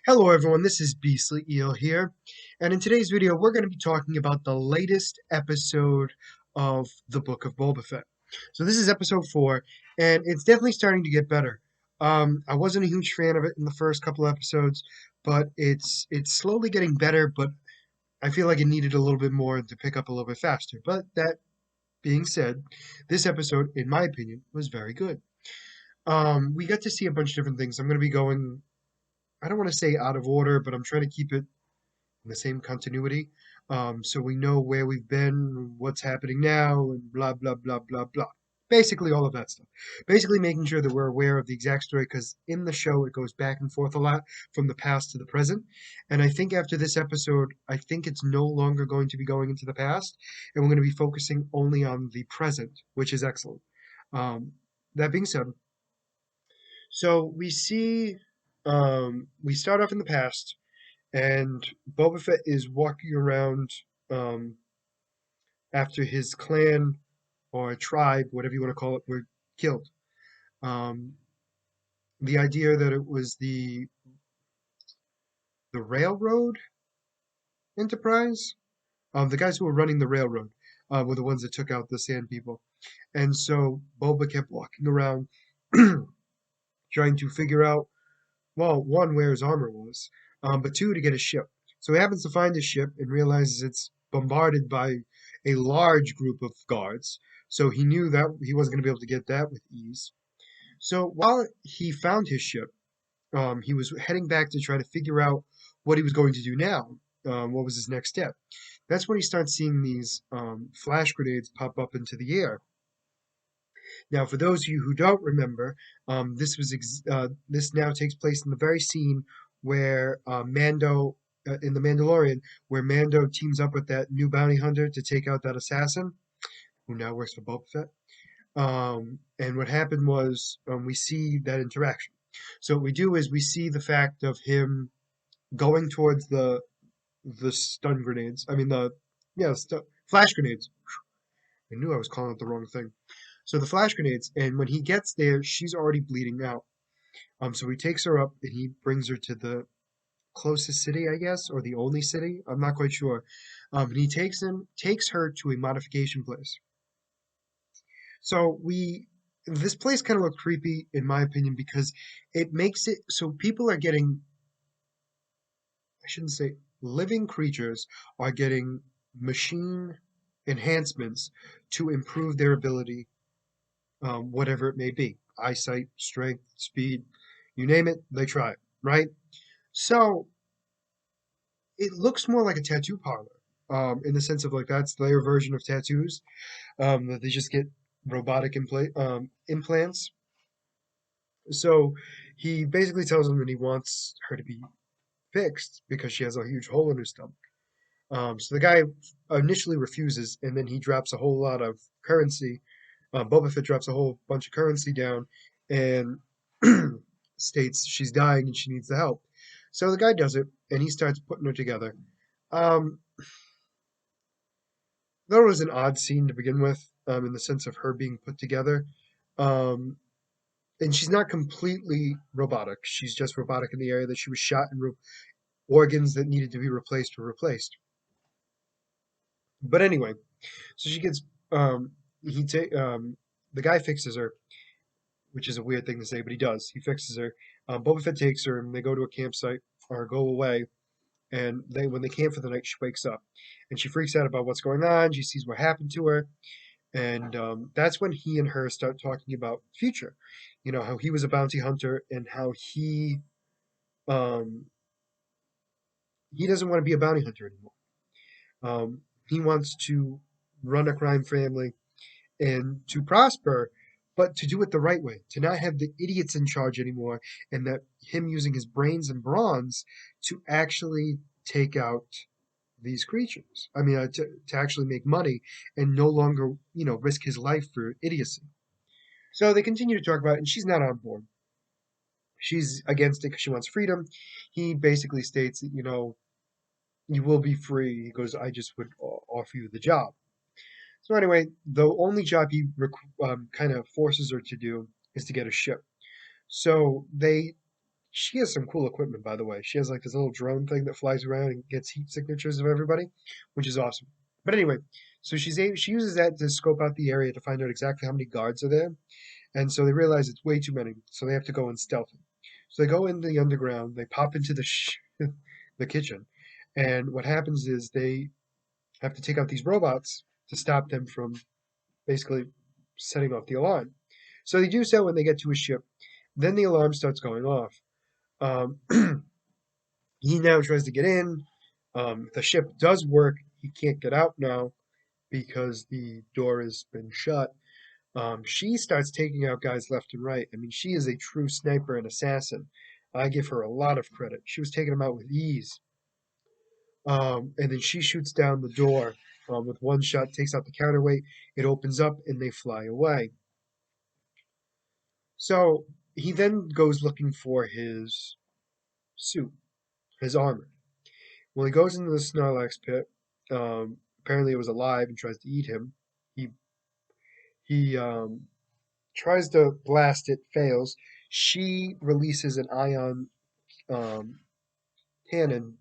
Hello everyone, this is Beastly Eel here, and in today's video we're going to be talking about the latest episode of the Book of Boba Fett. So this is episode 4, and it's definitely starting to get better. I wasn't a huge fan of it in the first couple episodes, but it's slowly getting better, but I feel like it needed a little bit more to pick up a little bit faster. But that being said, this episode, in my opinion, was very good. We got to see a bunch of different things. I'm going to be going, I don't want to say out of order, but I'm trying to keep it in the same continuity. So we know where we've been, what's happening now, and blah, blah, blah, blah, blah. Basically, all of that stuff. Basically, making sure that we're aware of the exact story because in the show it goes back and forth a lot from the past to the present. And I think after this episode, I think it's no longer going to be going into the past, and we're going to be focusing only on the present, which is excellent. Um, that being said, so we start off in the past and Boba Fett is walking around um, after his clan or tribe, whatever you want to call it, were killed. Um, the idea that it was the railroad enterprise, the guys who were running the railroad, were the ones that took out the Sand People, and so Boba kept walking around trying to figure out, well, one, where his armor was, but two, to get his ship. So he happens to find his ship and realizes it's bombarded by a large group of guards. So he knew that he wasn't going to be able to get that with ease. So while he found his ship, he was heading back to try to figure out what he was going to do now. What was his next step? That's when he starts seeing these flash grenades pop up into the air. Now, for those of you who don't remember, this now takes place in the very scene where Mando in the Mandalorian, where Mando teams up with that new bounty hunter to take out that assassin who now works for Boba Fett. And what happened was we see that interaction. So what we do is we see the fact of him going towards the stun grenades. I mean flash grenades. I knew I was calling it the wrong thing. So the flash grenades, and when he gets there, she's already bleeding out. So he takes her up and he brings her to the closest city, I guess, or the only city. I'm not quite sure. And he takes her to a modification place. So this place kind of looked creepy in my opinion because it makes it so people are getting, I shouldn't say, living creatures are getting machine enhancements to improve their ability, whatever it may be, eyesight, strength, speed, you name it, they try it, right? So it looks more like a tattoo parlor, in the sense of like that's their version of tattoos, that they just get robotic implants. So he basically tells them that he wants her to be fixed because she has a huge hole in her stomach. So the guy initially refuses, and then he drops a whole lot of currency. Boba Fett drops a whole bunch of currency down and states she's dying and she needs the help. So the guy does it, and he starts putting her together. Um, that was an odd scene to begin with, in the sense of her being put together. Um, and she's not completely robotic. She's just robotic in the area that she was shot and organs that needed to be replaced were replaced. But anyway, so she gets he ta- the guy fixes her, which is a weird thing to say, but he does. He fixes her. Boba Fett takes her, and they go to a campsite or go away. And when they camp for the night, she wakes up, and she freaks out about what's going on. She sees what happened to her, and that's when he and her start talking about the future. You know how he was a bounty hunter, and how um, he doesn't want to be a bounty hunter anymore. He wants to run a crime family and to prosper, but to do it the right way, to not have the idiots in charge anymore, and that him using his brains and bronze to actually take out these creatures. I mean, to actually make money and no longer, risk his life for idiocy. So they continue to talk about it, and she's not on board. She's against it because she wants freedom. He basically states that, you will be free. He goes, I just would offer you the job. So anyway, the only job he kind of forces her to do is to get a ship. So they She has some cool equipment, by the way. She has like this little drone thing that flies around and gets heat signatures of everybody, which is awesome. But anyway, so she uses that to scope out the area to find out exactly how many guards are there. And so they realize it's way too many, so they have to go in stealthy. So they go into the underground, they pop into the kitchen, and what happens is they have to take out these robots to stop them from basically setting off the alarm. So they do so when they get to a ship. Then the alarm starts going off. Um, he now tries to get in. The ship does work. He can't get out now because the door has been shut. She starts taking out guys left and right. I mean, she is a true sniper and assassin. I give her a lot of credit. She was taking them out with ease. And then she shoots down the door with one shot, takes out the counterweight. It opens up and they fly away. So he then goes looking for his suit, his armor. Well, he goes into the Snorlax pit. Apparently, it was alive and tries to eat him. He he tries to blast it, fails. She releases an ion um, cannon.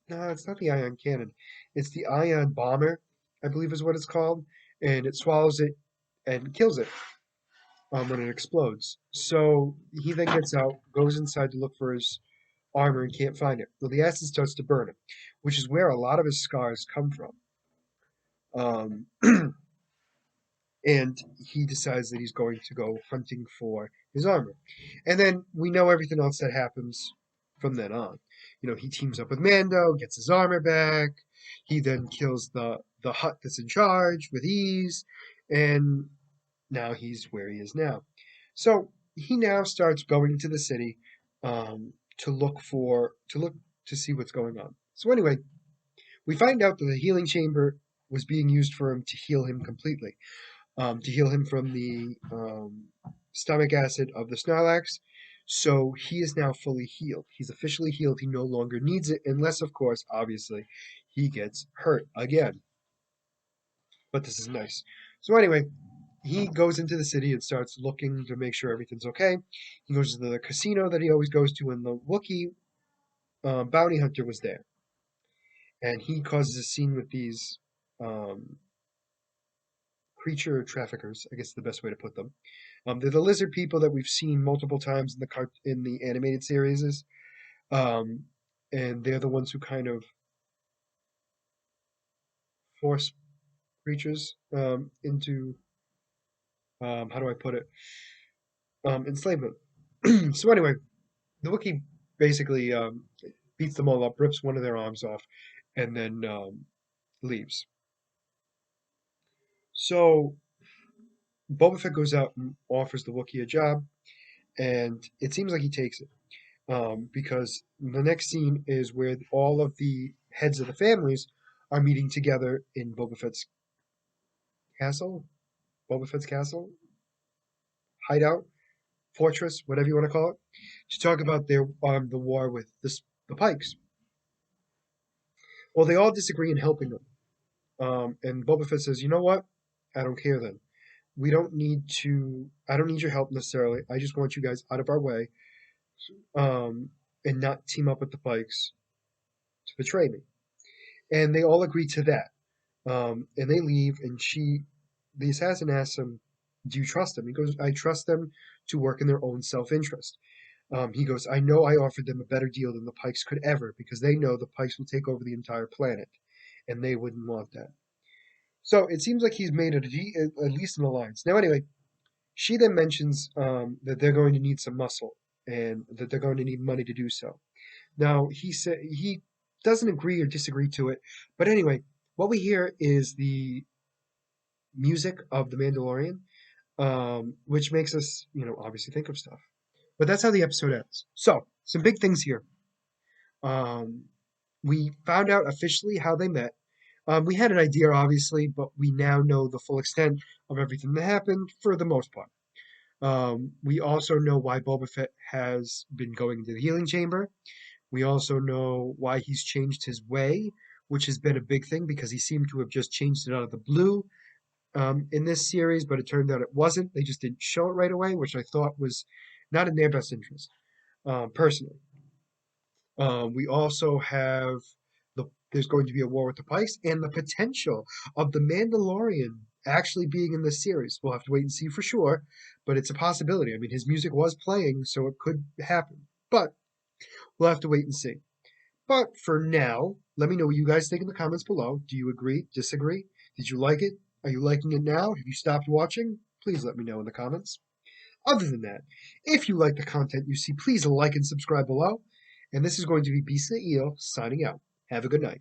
No, it's not the ion cannon. It's the ion bomber, I believe is what it's called, and it swallows it and kills it when it explodes. So he then gets out, goes inside to look for his armor and can't find it. Well, the acid starts to burn him, which is where a lot of his scars come from. Um, and he decides that he's going to go hunting for his armor. And then we know everything else that happens from then on. You know, he teams up with Mando, gets his armor back. He then kills the hut that's in charge with ease, and now he's where he is now. So he now starts going to the city to look to see what's going on. So anyway, we find out that the healing chamber was being used for him to heal him completely, to heal him from the stomach acid of the Snorlax. So he is now fully healed. He's officially healed. He no longer needs it, unless, of course, obviously, he gets hurt again. But this is nice. So anyway, he goes into the city and starts looking to make sure everything's okay. He goes to the casino that he always goes to, and the Wookiee bounty hunter was there. And he causes a scene with these um, creature traffickers, I guess is the best way to put them. They're the lizard people that we've seen multiple times in the animated series, um, and they're the ones who kind of force creatures into how do I put it enslavement. So anyway, the Wookiee basically beats them all up, rips one of their arms off, and then leaves. So Boba Fett goes out and offers the Wookiee a job, and it seems like he takes it. Because the next scene is where all of the heads of the families are meeting together in castle, Boba Fett's castle, hideout, fortress, whatever you want to call it, to talk about the war with the Pikes. Well, they all disagree in helping them, and Boba Fett says, "You know what? I don't care then. We don't need to. I don't need your help necessarily. I just want you guys out of our way, um, and not team up with the Pikes to betray me." And they all agree to that. And they leave, and the assassin asks him, "Do you trust them?" He goes, "I trust them to work in their own self-interest." He goes, "I know I offered them a better deal than the Pikes could ever, because they know the Pikes will take over the entire planet, and they wouldn't want that." So it seems like he's made at least an alliance. Now, anyway, she then mentions that they're going to need some muscle, and that they're going to need money to do so. Now, he doesn't agree or disagree to it, but anyway, what we hear is the music of The Mandalorian, which makes us, obviously think of stuff. But that's how the episode ends. So, some big things here. Um, we found out officially how they met. We had an idea, obviously, but we now know the full extent of everything that happened for the most part. We also know why Boba Fett has been going into the healing chamber. We also know why he's changed his way, which has been a big thing because he seemed to have just changed it out of the blue in this series, but it turned out it wasn't. They just didn't show it right away, which I thought was not in their best interest. personally. We also have there's going to be a war with the Pikes and the potential of the Mandalorian actually being in this series. We'll have to wait and see for sure, but it's a possibility. I mean, his music was playing, so it could happen. But we'll have to wait and see. But for now, let me know what you guys think in the comments below. Do you agree? Disagree? Did you like it? Are you liking it now? Have you stopped watching? Please let me know in the comments. Other than that, if you like the content you see, please like and subscribe below. And this is going to be Beast the Eel signing out. Have a good night.